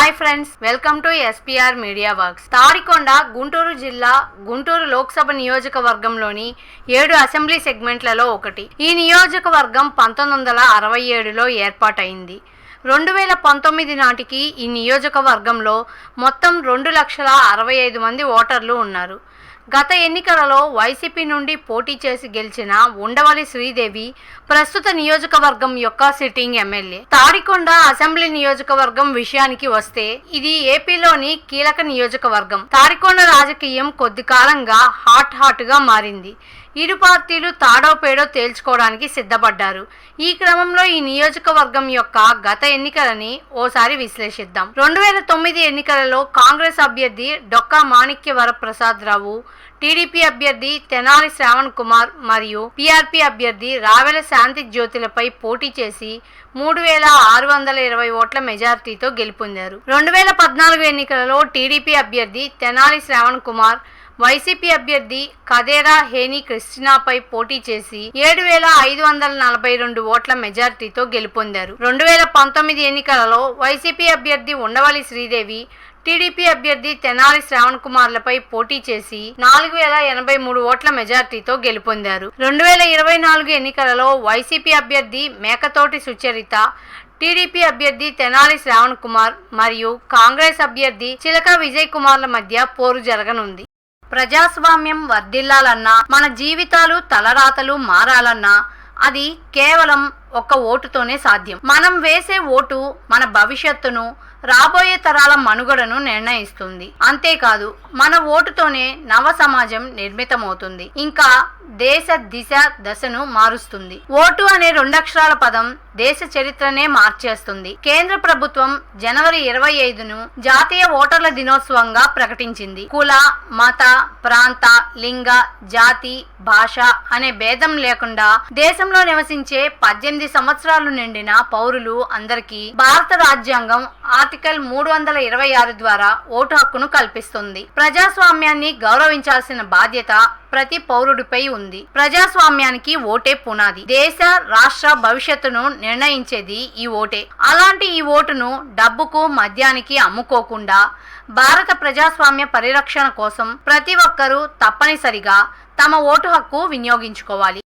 Hi friends, welcome to SPR media works. Tadikonda Guntur జిల్లా గుంటూరు లోక్సభ నియోజకవర్గంలోని 7 assembly సెగ్మెంట్లలో ఒకటి. ఈ నియోజకవర్గం 1967లో ఏర్పాటైంది. 2019 నాటికి ఈ నియోజకవర్గంలో మొత్తం 2,65,000 మంది ఓటర్లు ఉన్నారు. గత ఎన్నికలలో వైసీపీ నుండి పోటీ చేసి గెలిచిన ఉండవల్లి శ్రీదేవి ప్రస్తుత నియోజకవర్గం యొక్క సిట్టింగ్ ఎమ్మెల్యే. తాడికొండ అసెంబ్లీ నియోజకవర్గం విషయానికి వస్తే ఇది ఏపీలోని కీలక నియోజకవర్గం. తాడికొండ రాజకీయం కొద్ది కాలంగా హాట్ గా మారింది. ఇరు పార్టీలు తాడో పేడో తేల్చుకోవడానికి సిద్ధపడ్డారు. ఈ క్రమంలో ఈ నియోజకవర్గం యొక్క గత ఎన్నికలని ఓసారి విశ్లేషిద్దాం. 2009 ఎన్నికలలో కాంగ్రెస్ అభ్యర్థి డొక్కా మాణిక్య వరప్రసాద్ రావు, టీడీపీ అభ్యర్థి తెనాలి శ్రావణ్ కుమార్ మరియు పీఆర్పీ అభ్యర్థి రావెల శాంతి జ్యోతులపై పోటీ చేసి 3,620 ఓట్ల మెజార్టీతో గెలుపొందారు. 2014 ఎన్నికలలో టీడీపీ అభ్యర్థి తెనాలి శ్రావణ్ కుమార్ వైసీపీ అభ్యర్థి కదేరా హేని క్రిస్టినాపై పోటీ చేసి 7,542 ఓట్ల మెజార్టీతో గెలుపొందారు. 2019 ఎన్నికలలో వైసీపీ అభ్యర్థి ఉండవల్లి శ్రీదేవి, టీడీపీ అభ్యర్థి తెనాలి శ్రావణ్ కుమార్లపై పోటీ చేసి 4,083 ఓట్ల మెజార్టీతో గెలుపొందారు. 2024 ఎన్నికలలో వైసీపీ అభ్యర్థి మేకతోటి సుచరిత, టీడీపీ అభ్యర్థి తెనాలి శ్రావణ్ కుమార్ మరియు కాంగ్రెస్ అభ్యర్థి చిలక విజయ్ కుమార్ల మధ్య పోరు జరగనుంది. ప్రజాస్వామ్యం వర్ధిల్లాలన్నా, మన జీవితాలు తలరాతలు మారాలన్నా అది కేవలం ఒక్క ఓటుతోనే సాధ్యం. మనం వేసే ఓటు మన భవిష్యత్తును, రాబోయే తరాల మనుగడను నిర్ణయిస్తుంది. అంతేకాదు, మన ఓటుతోనే నవ సమాజం నిర్మితమవుతుంది, ఇంకా దేశ దిశ దశను మారుస్తుంది. ఓటు అనే 2 అక్షరాల పదం దేశ చరిత్రనే మార్చేస్తుంది. కేంద్ర ప్రభుత్వం జనవరి 25ను జాతీయ ఓటర్ల దినోత్సవంగా ప్రకటించింది. కుల, మత, ప్రాంత, లింగ, జాతి, భాష అనే భేదం లేకుండా దేశంలో నివసించే 18 సంవత్సరాలు నిండిన పౌరులు అందరికీ భారత రాజ్యాంగం ఆర్టికల్ 326 ద్వారా ఓటు హక్కును కల్పిస్తుంది. ప్రజాస్వామ్యాన్ని గౌరవించాల్సిన బాధ్యత ప్రతి పౌరుడిపై ఉంది. ప్రజాస్వామ్యానికి ఓటే పునాది. దేశ, రాష్ట్ర భవిష్యత్తును నిర్ణయించేది ఈ ఓటే. అలాంటి ఈ ఓటును డబ్బుకు, మద్యానికి అమ్ముకోకుండా భారత ప్రజాస్వామ్య పరిరక్షణ కోసం ప్రతి ఒక్కరూ తప్పనిసరిగా తమ ఓటు హక్కు వినియోగించుకోవాలి.